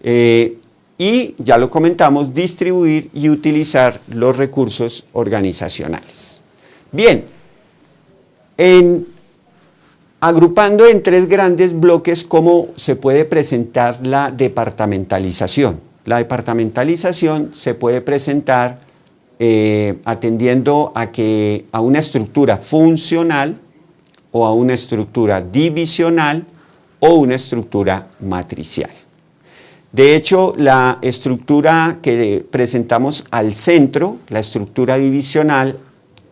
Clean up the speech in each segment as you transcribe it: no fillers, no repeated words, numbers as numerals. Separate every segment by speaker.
Speaker 1: Y ya lo comentamos, distribuir y utilizar los recursos organizacionales. Bien, agrupando en tres grandes bloques, ¿cómo se puede presentar la departamentalización? La departamentalización se puede presentar atendiendo a una estructura funcional o a una estructura divisional o una estructura matricial. De hecho, la estructura que presentamos al centro, la estructura divisional,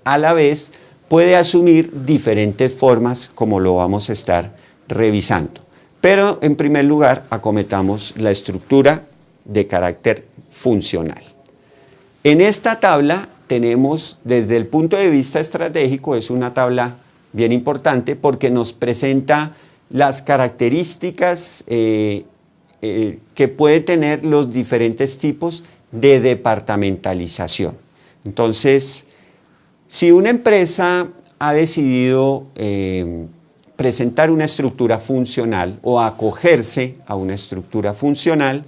Speaker 1: a la vez puede asumir diferentes formas, como lo vamos a estar revisando. Pero en primer lugar, acometamos la estructura de carácter funcional. En esta tabla tenemos, desde el punto de vista estratégico, es una tabla bien importante porque nos presenta las características que puede tener los diferentes tipos de departamentalización. Entonces, si una empresa ha decidido presentar una estructura funcional o acogerse a una estructura funcional,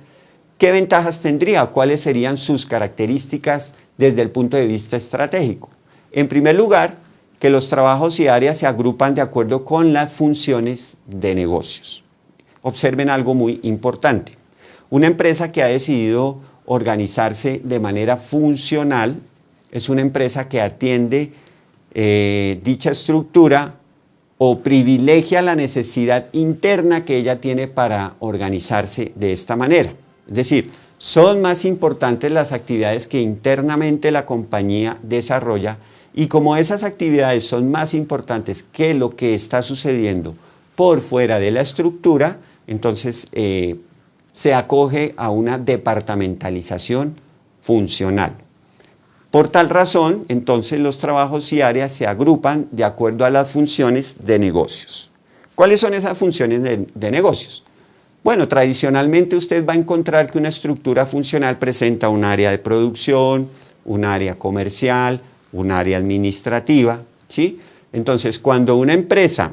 Speaker 1: ¿qué ventajas tendría? ¿Cuáles serían sus características desde el punto de vista estratégico? En primer lugar, que los trabajos y áreas se agrupan de acuerdo con las funciones de negocios. Observen algo muy importante. Una empresa que ha decidido organizarse de manera funcional es una empresa que atiende dicha estructura o privilegia la necesidad interna que ella tiene para organizarse de esta manera. Es decir, son más importantes las actividades que internamente la compañía desarrolla, y como esas actividades son más importantes que lo que está sucediendo por fuera de la estructura, entonces se acoge a una departamentalización funcional. Por tal razón, entonces los trabajos y áreas se agrupan de acuerdo a las funciones de negocios. ¿Cuáles son esas funciones de negocios? Bueno, tradicionalmente usted va a encontrar que una estructura funcional presenta un área de producción, un área comercial, un área administrativa, ¿sí? Entonces, cuando una empresa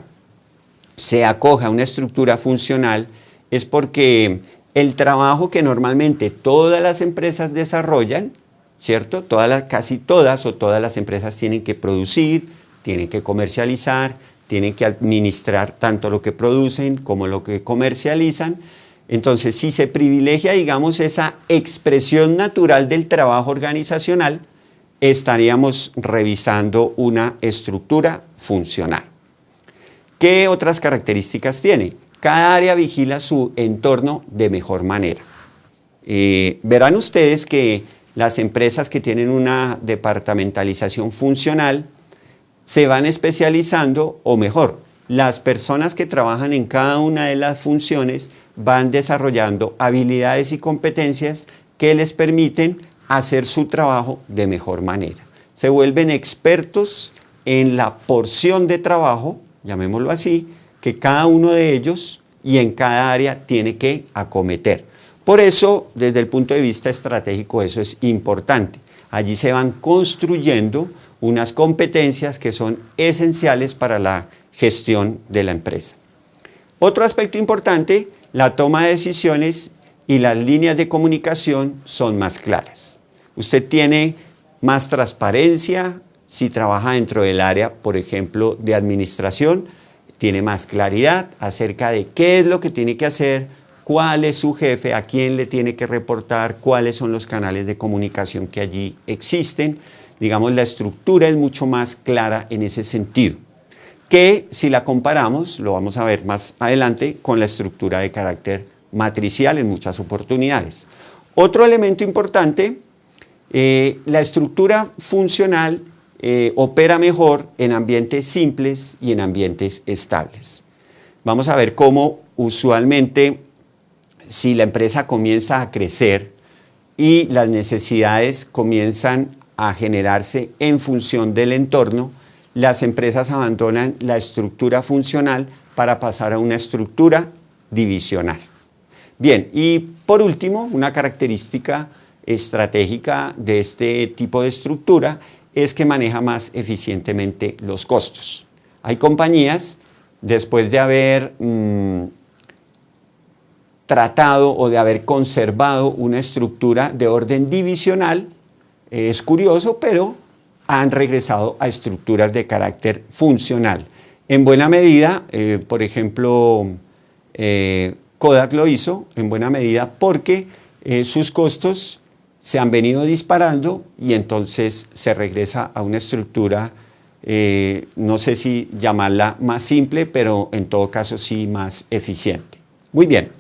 Speaker 1: se acoge a una estructura funcional es porque el trabajo que normalmente todas las empresas desarrollan, ¿cierto? Casi todas o todas las empresas tienen que producir, tienen que comercializar, tienen que administrar tanto lo que producen como lo que comercializan. Entonces, si se privilegia, digamos, esa expresión natural del trabajo organizacional, estaríamos revisando una estructura funcional. ¿Qué otras características tiene? Cada área vigila su entorno de mejor manera. Verán ustedes que las empresas que tienen una departamentalización funcional se van especializando, o mejor, las personas que trabajan en cada una de las funciones van desarrollando habilidades y competencias que les permiten hacer su trabajo de mejor manera. Se vuelven expertos en la porción de trabajo, llamémoslo así, que cada uno de ellos y en cada área tiene que acometer. Por eso, desde el punto de vista estratégico, eso es importante. Allí se van construyendo unas competencias que son esenciales para la gestión de la empresa. Otro aspecto importante, la toma de decisiones y las líneas de comunicación son más claras. Usted tiene más transparencia si trabaja dentro del área, por ejemplo, de administración, tiene más claridad acerca de qué es lo que tiene que hacer, cuál es su jefe, a quién le tiene que reportar, cuáles son los canales de comunicación que allí existen. Digamos, la estructura es mucho más clara en ese sentido, que si la comparamos, lo vamos a ver más adelante, con la estructura de carácter matricial en muchas oportunidades. Otro elemento importante, la estructura funcional opera mejor en ambientes simples y en ambientes estables. Vamos a ver cómo usualmente, si la empresa comienza a crecer y las necesidades comienzan a generarse en función del entorno, las empresas abandonan la estructura funcional para pasar a una estructura divisional. Bien, y por último, una característica estratégica de este tipo de estructura es que maneja más eficientemente los costos. Hay compañías, después de haber tratado o de haber conservado una estructura de orden divisional. Es curioso, pero han regresado a estructuras de carácter funcional. En buena medida, por ejemplo, Kodak lo hizo en buena medida porque sus costos se han venido disparando y entonces se regresa a una estructura, no sé si llamarla más simple, pero en todo caso sí más eficiente. Muy bien.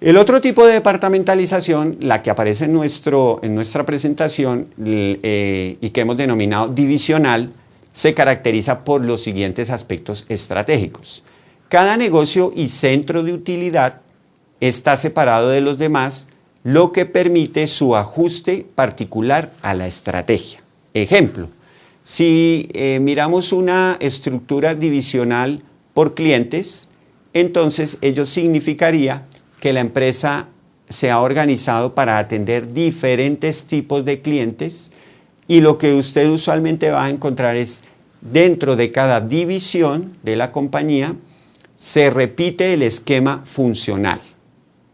Speaker 1: El otro tipo de departamentalización, la que aparece en nuestra presentación y que hemos denominado divisional, se caracteriza por los siguientes aspectos estratégicos. Cada negocio y centro de utilidad está separado de los demás, lo que permite su ajuste particular a la estrategia. Ejemplo, si miramos una estructura divisional por clientes, entonces ello significaría que la empresa se ha organizado para atender diferentes tipos de clientes y lo que usted usualmente va a encontrar es dentro de cada división de la compañía se repite el esquema funcional.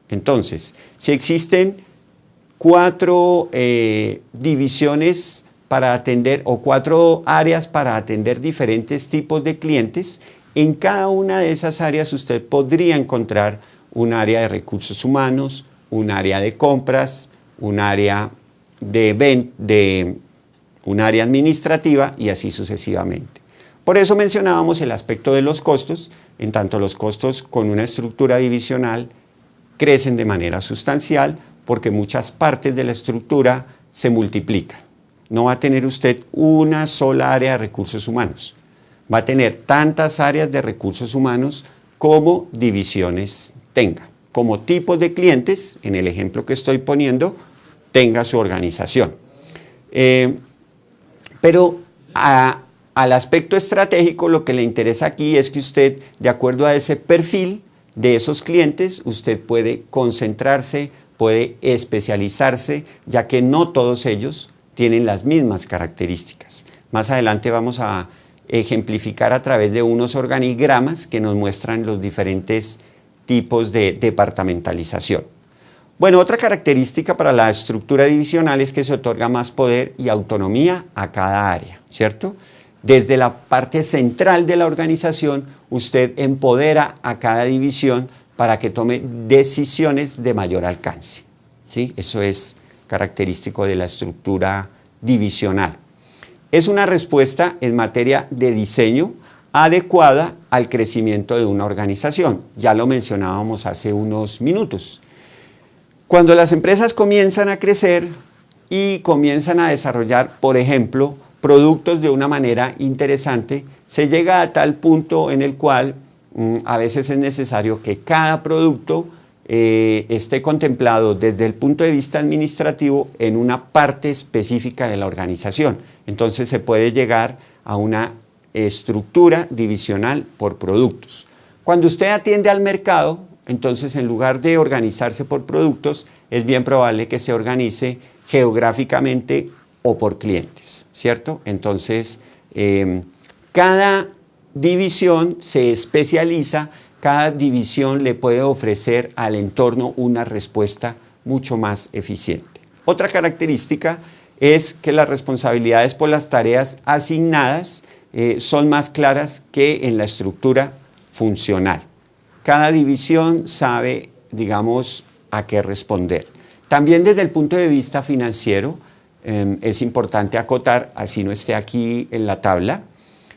Speaker 1: Entonces, si existen 4 divisiones para atender o 4 áreas para atender diferentes tipos de clientes, en cada una de esas áreas usted podría encontrar un área de recursos humanos, un área de compras, un área un área administrativa y así sucesivamente. Por eso mencionábamos el aspecto de los costos, en tanto los costos con una estructura divisional crecen de manera sustancial porque muchas partes de la estructura se multiplican. No va a tener usted una sola área de recursos humanos, va a tener tantas áreas de recursos humanos como divisiones tenga, como tipos de clientes, en el ejemplo que estoy poniendo, tenga su organización. Pero al aspecto estratégico lo que le interesa aquí es que usted, de acuerdo a ese perfil de esos clientes, usted puede concentrarse, puede especializarse, ya que no todos ellos tienen las mismas características. Más adelante vamos a ejemplificar a través de unos organigramas que nos muestran los diferentes tipos de departamentalización. Bueno, otra característica para la estructura divisional es que se otorga más poder y autonomía a cada área, ¿cierto? Desde la parte central de la organización, usted empodera a cada división para que tome decisiones de mayor alcance, ¿sí? Eso es característico de la estructura divisional. Es una respuesta en materia de diseño adecuada al crecimiento de una organización. Ya lo mencionábamos hace unos minutos. Cuando las empresas comienzan a crecer y comienzan a desarrollar, por ejemplo, productos de una manera interesante, se llega a tal punto en el cual a veces es necesario que cada producto esté contemplado desde el punto de vista administrativo en una parte específica de la organización. Entonces se puede llegar a una estructura divisional por productos. Cuando usted atiende al mercado, entonces en lugar de organizarse por productos, es bien probable que se organice geográficamente o por clientes, ¿cierto? Entonces, cada división se especializa, cada división le puede ofrecer al entorno una respuesta mucho más eficiente. Otra característica es que las responsabilidades por las tareas asignadas son más claras que en la estructura funcional. Cada división sabe, digamos, a qué responder. También desde el punto de vista financiero, es importante acotar, así no esté aquí en la tabla,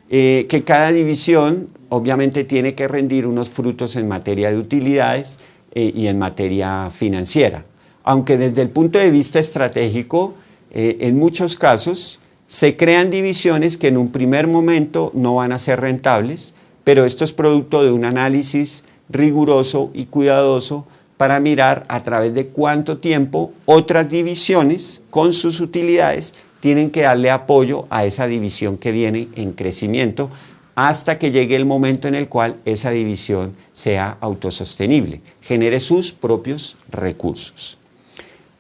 Speaker 1: que cada división obviamente tiene que rendir unos frutos en materia de utilidades y en materia financiera. Aunque desde el punto de vista estratégico, en muchos casos se crean divisiones que en un primer momento no van a ser rentables, pero esto es producto de un análisis riguroso y cuidadoso para mirar a través de cuánto tiempo otras divisiones con sus utilidades tienen que darle apoyo a esa división que viene en crecimiento hasta que llegue el momento en el cual esa división sea autosostenible, genere sus propios recursos.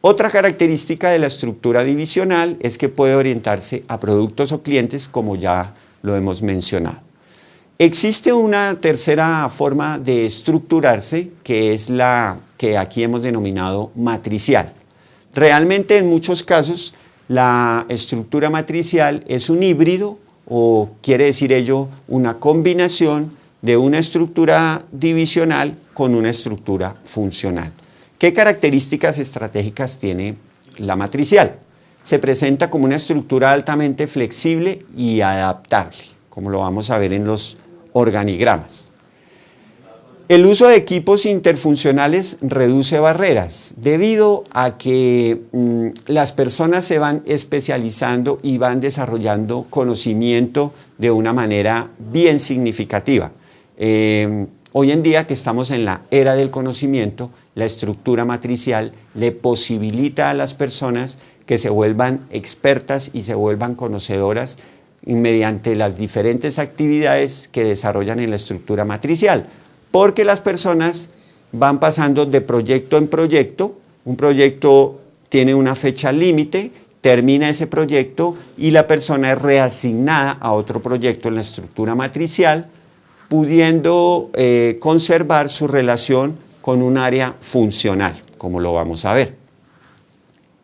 Speaker 1: Otra característica de la estructura divisional es que puede orientarse a productos o clientes, como ya lo hemos mencionado. Existe una tercera forma de estructurarse, que es la que aquí hemos denominado matricial. Realmente en muchos casos la estructura matricial es un híbrido, o quiere decir ello una combinación de una estructura divisional con una estructura funcional. ¿Qué características estratégicas tiene la matricial? Se presenta como una estructura altamente flexible y adaptable, como lo vamos a ver en los organigramas. El uso de equipos interfuncionales reduce barreras debido a que las personas se van especializando y van desarrollando conocimiento de una manera bien significativa. Hoy en día que estamos en la era del conocimiento, la estructura matricial le posibilita a las personas que se vuelvan expertas y se vuelvan conocedoras mediante las diferentes actividades que desarrollan en la estructura matricial, porque las personas van pasando de proyecto en proyecto. Un proyecto tiene una fecha límite, termina ese proyecto y la persona es reasignada a otro proyecto en la estructura matricial, pudiendo conservar su relación con un área funcional, como lo vamos a ver.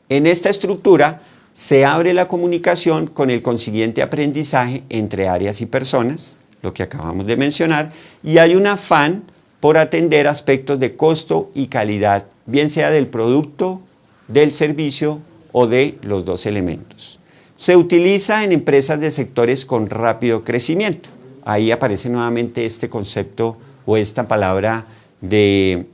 Speaker 1: En esta estructura se abre la comunicación con el consiguiente aprendizaje entre áreas y personas, lo que acabamos de mencionar, y hay un afán por atender aspectos de costo y calidad, bien sea del producto, del servicio o de los dos elementos. Se utiliza en empresas de sectores con rápido crecimiento. Ahí aparece nuevamente este concepto o esta palabra de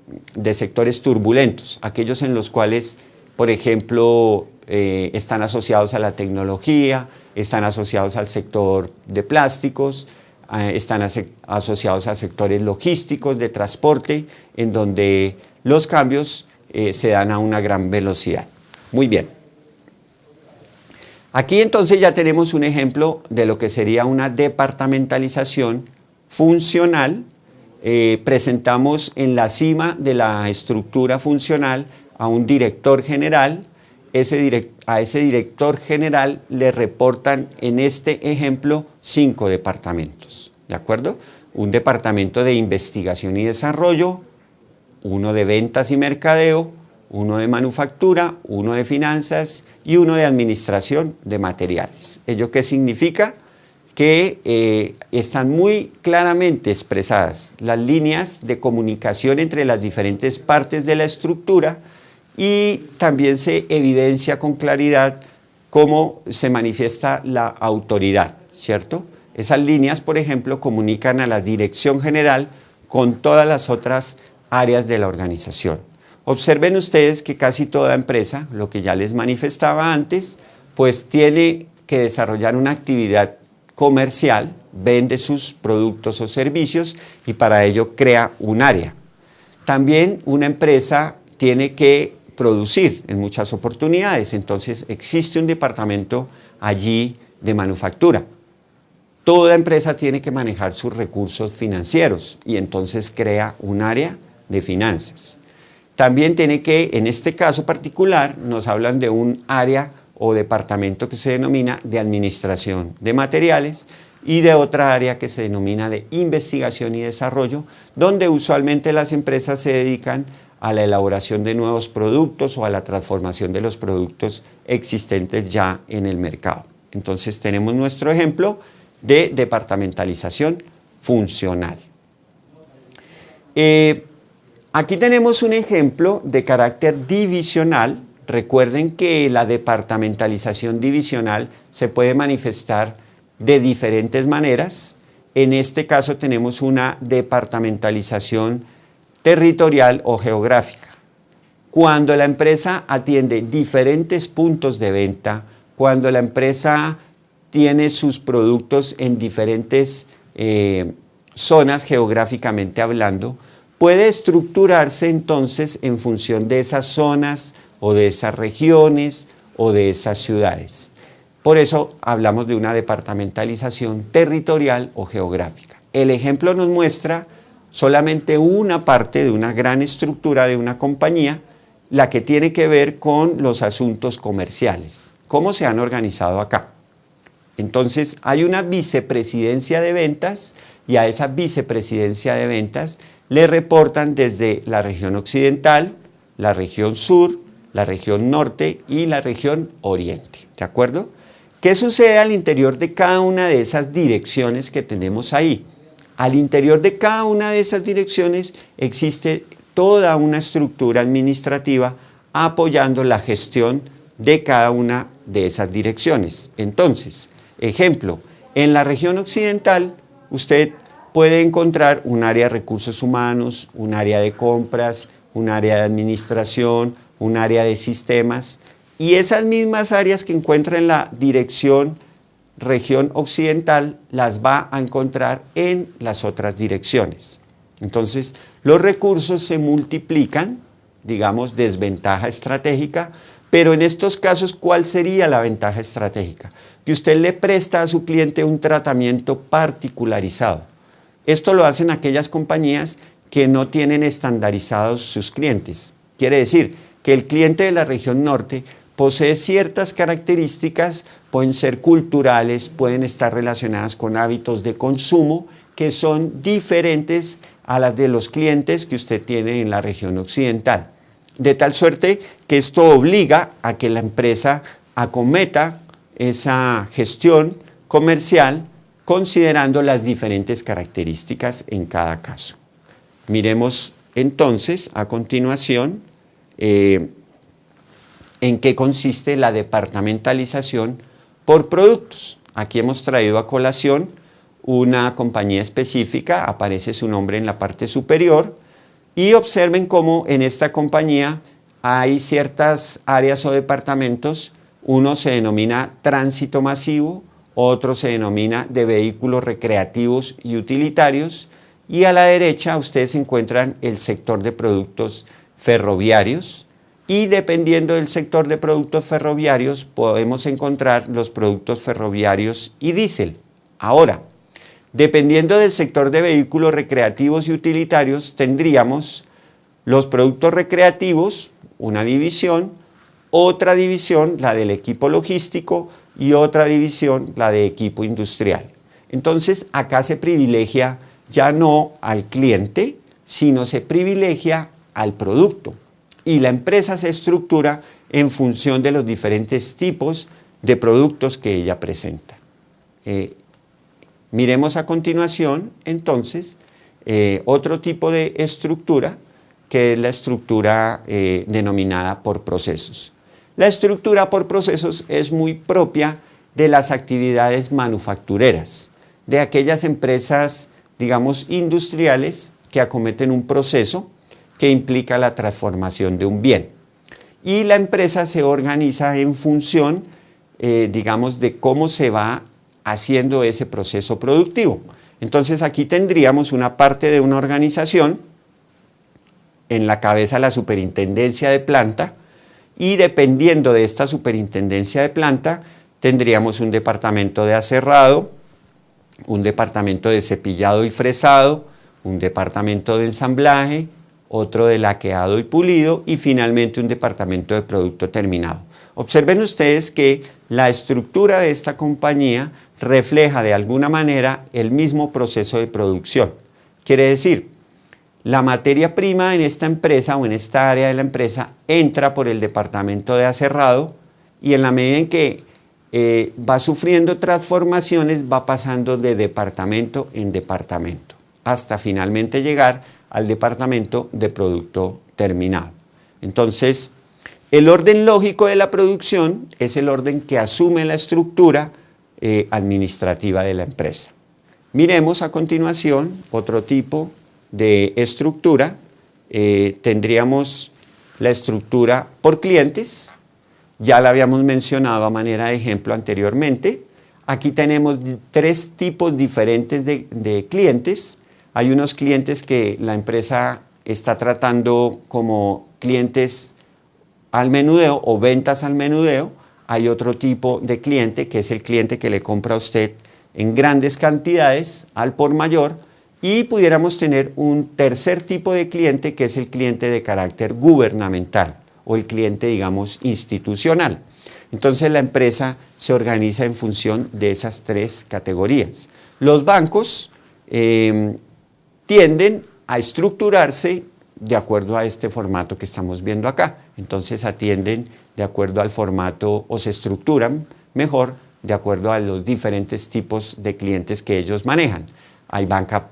Speaker 1: sectores turbulentos, aquellos en los cuales, por ejemplo, están asociados a la tecnología, están asociados al sector de plásticos, están asociados a sectores logísticos, de transporte, en donde los cambios se dan a una gran velocidad. Muy bien. Aquí entonces ya tenemos un ejemplo de lo que sería una departamentalización funcional. Presentamos en la cima de la estructura funcional a un director general. A ese director general le reportan en este ejemplo 5 departamentos, ¿de acuerdo? Un departamento de investigación y desarrollo, uno de ventas y mercadeo, uno de manufactura, uno de finanzas y uno de administración de materiales. ¿Ello qué significa? Que están muy claramente expresadas las líneas de comunicación entre las diferentes partes de la estructura y también se evidencia con claridad cómo se manifiesta la autoridad, ¿cierto? Esas líneas, por ejemplo, comunican a la dirección general con todas las otras áreas de la organización. Observen ustedes que casi toda empresa, lo que ya les manifestaba antes, pues tiene que desarrollar una actividad comercial, vende sus productos o servicios y para ello crea un área. También una empresa tiene que producir en muchas oportunidades, entonces existe un departamento allí de manufactura. Toda empresa tiene que manejar sus recursos financieros y entonces crea un área de finanzas. También tiene que, en este caso particular, nos hablan de un área o departamento que se denomina de administración de materiales y de otra área que se denomina de investigación y desarrollo, donde usualmente las empresas se dedican a la elaboración de nuevos productos o a la transformación de los productos existentes ya en el mercado. Entonces tenemos nuestro ejemplo de departamentalización funcional. Aquí tenemos un ejemplo de carácter divisional. Recuerden que la departamentalización divisional se puede manifestar de diferentes maneras. En este caso tenemos una departamentalización territorial o geográfica. Cuando la empresa atiende diferentes puntos de venta, cuando la empresa tiene sus productos en diferentes zonas geográficamente hablando, puede estructurarse entonces en función de esas zonas o de esas regiones o de esas ciudades. Por eso hablamos de una departamentalización territorial o geográfica. El ejemplo nos muestra solamente una parte de una gran estructura de una compañía, la que tiene que ver con los asuntos comerciales. ¿Cómo se han organizado acá? Entonces hay una vicepresidencia de ventas y a esa vicepresidencia de ventas le reportan desde la región occidental, la región sur, la región norte y la región oriente, ¿de acuerdo? ¿Qué sucede al interior de cada una de esas direcciones que tenemos ahí? Al interior de cada una de esas direcciones existe toda una estructura administrativa apoyando la gestión de cada una de esas direcciones. Entonces, ejemplo, en la región occidental usted puede encontrar un área de recursos humanos, un área de compras, un área de administración, un área de sistemas, y esas mismas áreas que encuentra en la región occidental las va a encontrar en las otras direcciones. Entonces, los recursos se multiplican, digamos, desventaja estratégica, pero en estos casos, ¿cuál sería la ventaja estratégica? Que usted le presta a su cliente un tratamiento particularizado. Esto lo hacen aquellas compañías que no tienen estandarizados sus clientes. Quiere decir que el cliente de la región norte posee ciertas características, pueden ser culturales, pueden estar relacionadas con hábitos de consumo que son diferentes a las de los clientes que usted tiene en la región occidental. De tal suerte que esto obliga a que la empresa acometa esa gestión comercial considerando las diferentes características en cada caso. Miremos entonces a continuación en qué consiste la departamentalización por productos. Aquí hemos traído a colación una compañía específica, aparece su nombre en la parte superior, y observen cómo en esta compañía hay ciertas áreas o departamentos. Uno se denomina tránsito masivo, otro se denomina de vehículos recreativos y utilitarios, y a la derecha ustedes encuentran el sector de productos ferroviarios, y dependiendo del sector de productos ferroviarios podemos encontrar los productos ferroviarios y diésel. Ahora, dependiendo del sector de vehículos recreativos y utilitarios, tendríamos los productos recreativos, una división, otra división, la del equipo logístico, y otra división, la de equipo industrial. Entonces, acá se privilegia ya no al cliente, sino se privilegia al producto. Y la empresa se estructura en función de los diferentes tipos de productos que ella presenta. Miremos a continuación, entonces, otro tipo de estructura, que es la estructura denominada por procesos. La estructura por procesos es muy propia de las actividades manufactureras, de aquellas empresas, digamos, industriales que acometen un proceso que implica la transformación de un bien. Y la empresa se organiza en función, digamos, de cómo se va haciendo ese proceso productivo. Entonces aquí tendríamos una parte de una organización, en la cabeza la superintendencia de planta, y dependiendo de esta superintendencia de planta tendríamos un departamento de aserrado, un departamento de cepillado y fresado, un departamento de ensamblaje, otro de laqueado y pulido y finalmente un departamento de producto terminado. Observen ustedes que la estructura de esta compañía refleja de alguna manera el mismo proceso de producción. Quiere decir, la materia prima en esta empresa o en esta área de la empresa entra por el departamento de aserrado y en la medida en que va sufriendo transformaciones va pasando de departamento en departamento hasta finalmente llegar al departamento de producto terminado. Entonces, el orden lógico de la producción es el orden que asume la estructura administrativa de la empresa. Miremos a continuación otro tipo de estructura. Tendríamos la estructura por clientes, ya la habíamos mencionado a manera de ejemplo anteriormente. Aquí tenemos tres tipos diferentes de clientes. Hay unos clientes que la empresa está tratando como clientes al menudeo o ventas al menudeo. Hay otro tipo de cliente que es el cliente que le compra a usted en grandes cantidades al por mayor, y pudiéramos tener un tercer tipo de cliente que es el cliente de carácter gubernamental o el cliente, digamos, institucional. Entonces la empresa se organiza en función de esas tres categorías. Los bancos tienden a estructurarse de acuerdo a este formato que estamos viendo acá. Entonces atienden de acuerdo al formato o se estructuran mejor de acuerdo a los diferentes tipos de clientes que ellos manejan. Hay banca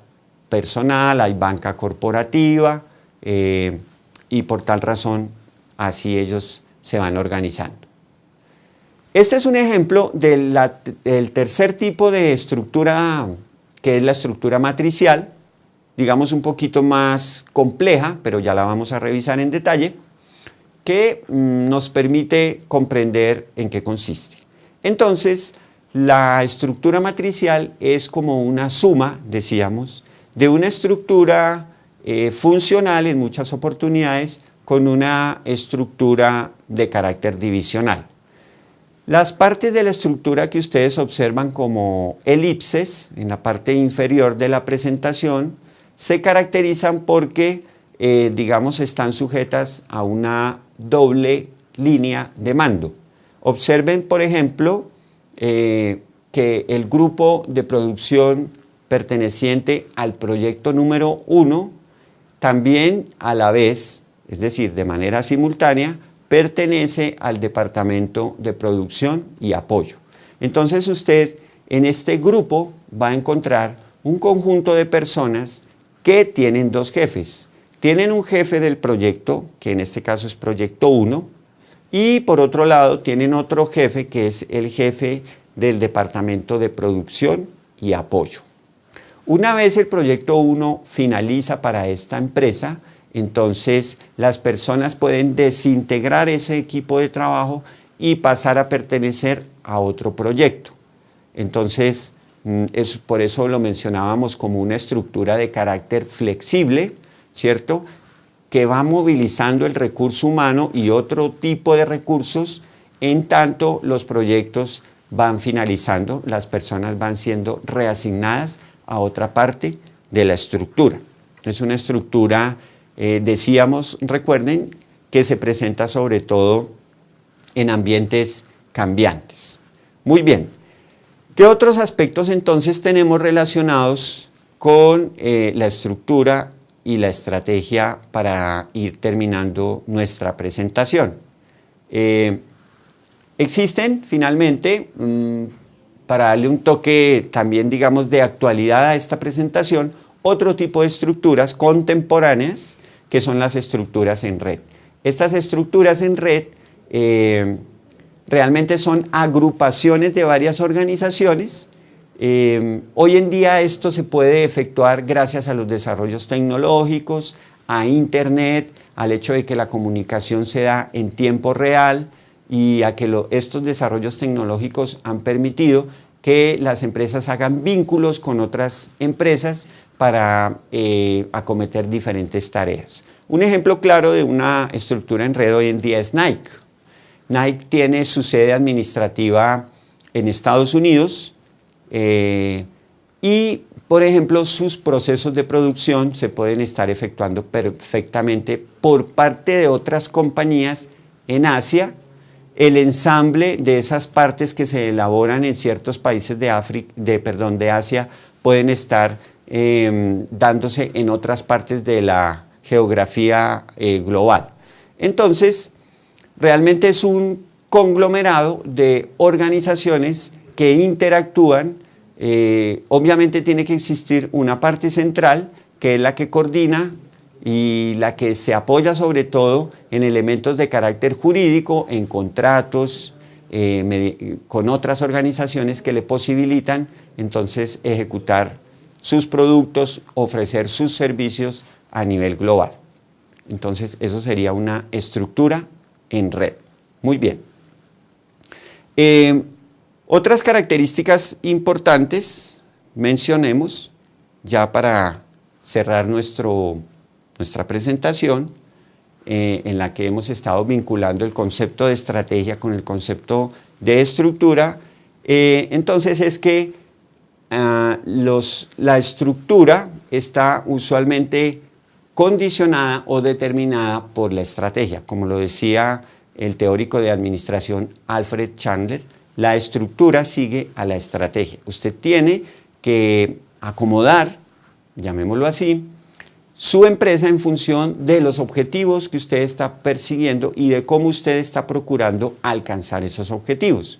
Speaker 1: personal, hay banca corporativa y por tal razón así ellos se van organizando. Este es un ejemplo del tercer tipo de estructura, que es la estructura matricial, digamos un poquito más compleja, pero ya la vamos a revisar en detalle, que nos permite comprender en qué consiste. Entonces, la estructura matricial es como una suma, decíamos, de una estructura funcional en muchas oportunidades con una estructura de carácter divisional. Las partes de la estructura que ustedes observan como elipses en la parte inferior de la presentación se caracterizan porque, digamos, están sujetas a una doble línea de mando. Observen, por ejemplo, que el grupo de producción perteneciente al proyecto número 1 también a la vez, es decir, de manera simultánea, pertenece al departamento de producción y apoyo. Entonces usted en este grupo va a encontrar un conjunto de personas que tienen dos jefes. Tienen un jefe del proyecto, que en este caso es proyecto 1, y por otro lado tienen otro jefe que es el jefe del departamento de producción y apoyo. Una vez el proyecto 1 finaliza para esta empresa, entonces las personas pueden desintegrar ese equipo de trabajo y pasar a pertenecer a otro proyecto. Entonces, por eso lo mencionábamos como una estructura de carácter flexible, ¿cierto?, que va movilizando el recurso humano y otro tipo de recursos en tanto los proyectos van finalizando, las personas van siendo reasignadas a otra parte de la estructura. Es una estructura, decíamos, recuerden, que se presenta sobre todo en ambientes cambiantes. Muy bien. ¿Qué otros aspectos entonces tenemos relacionados con la estructura y la estrategia para ir terminando nuestra presentación? Existen finalmente, para darle un toque también digamos de actualidad a esta presentación, otro tipo de estructuras contemporáneas que son las estructuras en red. Estas estructuras en red realmente son agrupaciones de varias organizaciones. Hoy en día esto se puede efectuar gracias a los desarrollos tecnológicos, a Internet, al hecho de que la comunicación se da en tiempo real y a que estos desarrollos tecnológicos han permitido que las empresas hagan vínculos con otras empresas para acometer diferentes tareas. Un ejemplo claro de una estructura en red hoy en día es Nike. Nike tiene su sede administrativa en Estados Unidos y, por ejemplo, sus procesos de producción se pueden estar efectuando perfectamente por parte de otras compañías en Asia. El ensamble de esas partes que se elaboran en ciertos países de Asia pueden estar dándose en otras partes de la geografía global. Entonces, realmente es un conglomerado de organizaciones que interactúan. Obviamente tiene que existir una parte central que es la que coordina y la que se apoya sobre todo en elementos de carácter jurídico, en contratos, con otras organizaciones que le posibilitan entonces ejecutar sus productos, ofrecer sus servicios a nivel global. Entonces eso sería una estructura en red. Muy bien. Otras características importantes mencionemos ya para cerrar nuestra presentación, en la que hemos estado vinculando el concepto de estrategia con el concepto de estructura. Entonces es que la estructura está usualmente condicionada o determinada por la estrategia. Como lo decía el teórico de administración Alfred Chandler, la estructura sigue a la estrategia. Usted tiene que acomodar, llamémoslo así, su empresa en función de los objetivos que usted está persiguiendo y de cómo usted está procurando alcanzar esos objetivos.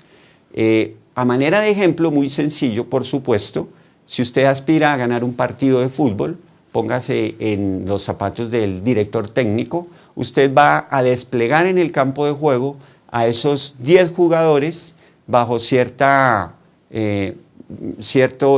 Speaker 1: A manera de ejemplo, muy sencillo, por supuesto, si usted aspira a ganar un partido de fútbol, póngase en los zapatos del director técnico, usted va a desplegar en el campo de juego a esos 10 jugadores bajo cierta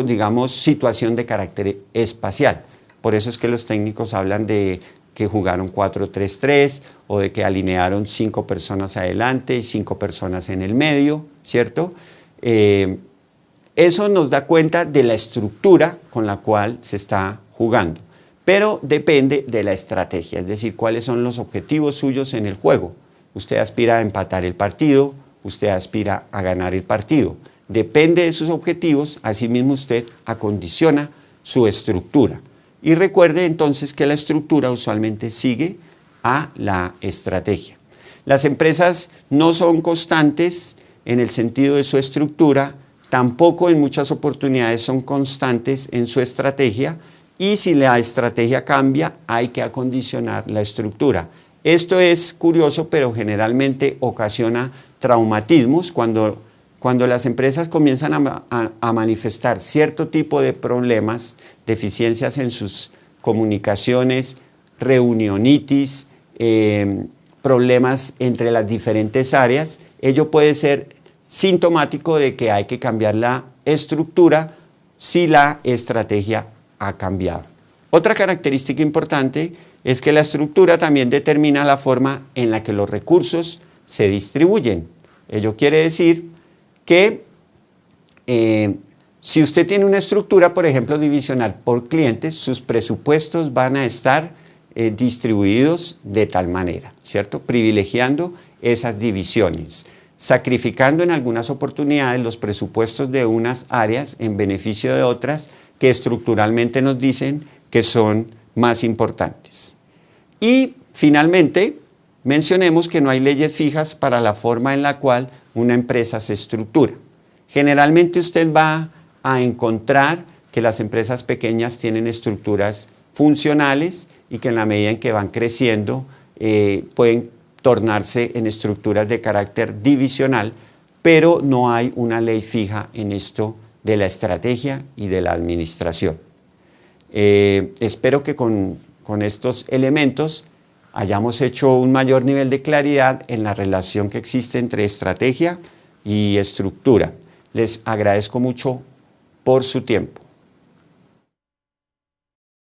Speaker 1: digamos, situación de carácter espacial. Por eso es que los técnicos hablan de que jugaron 4-3-3 o de que alinearon 5 personas adelante y 5 personas en el medio, ¿cierto? Eso nos da cuenta de la estructura con la cual se está jugando, pero depende de la estrategia, es decir, cuáles son los objetivos suyos en el juego. Usted aspira a empatar el partido, usted aspira a ganar el partido. Depende de sus objetivos, asimismo usted acondiciona su estructura. Y recuerde entonces que la estructura usualmente sigue a la estrategia. Las empresas no son constantes en el sentido de su estructura, tampoco en muchas oportunidades son constantes en su estrategia, y si la estrategia cambia, hay que acondicionar la estructura. Esto es curioso, pero generalmente ocasiona traumatismos cuando las empresas comienzan a manifestar cierto tipo de problemas, deficiencias en sus comunicaciones, reunionitis, problemas entre las diferentes áreas. Ello puede ser sintomático de que hay que cambiar la estructura si la estrategia ha cambiado. Otra característica importante es que la estructura también determina la forma en la que los recursos se distribuyen. Ello quiere decir que si usted tiene una estructura, por ejemplo, divisional por clientes, sus presupuestos van a estar distribuidos de tal manera, ¿cierto? Privilegiando esas divisiones, sacrificando en algunas oportunidades los presupuestos de unas áreas en beneficio de otras que estructuralmente nos dicen que son más importantes. Y finalmente, mencionemos que no hay leyes fijas para la forma en la cual una empresa se estructura. Generalmente usted va a encontrar que las empresas pequeñas tienen estructuras funcionales y que en la medida en que van creciendo pueden tornarse en estructuras de carácter divisional, pero no hay una ley fija en esto de la estrategia y de la administración. Espero que con estos elementos hayamos hecho un mayor nivel de claridad en la relación que existe entre estrategia y estructura. Les agradezco mucho por su tiempo.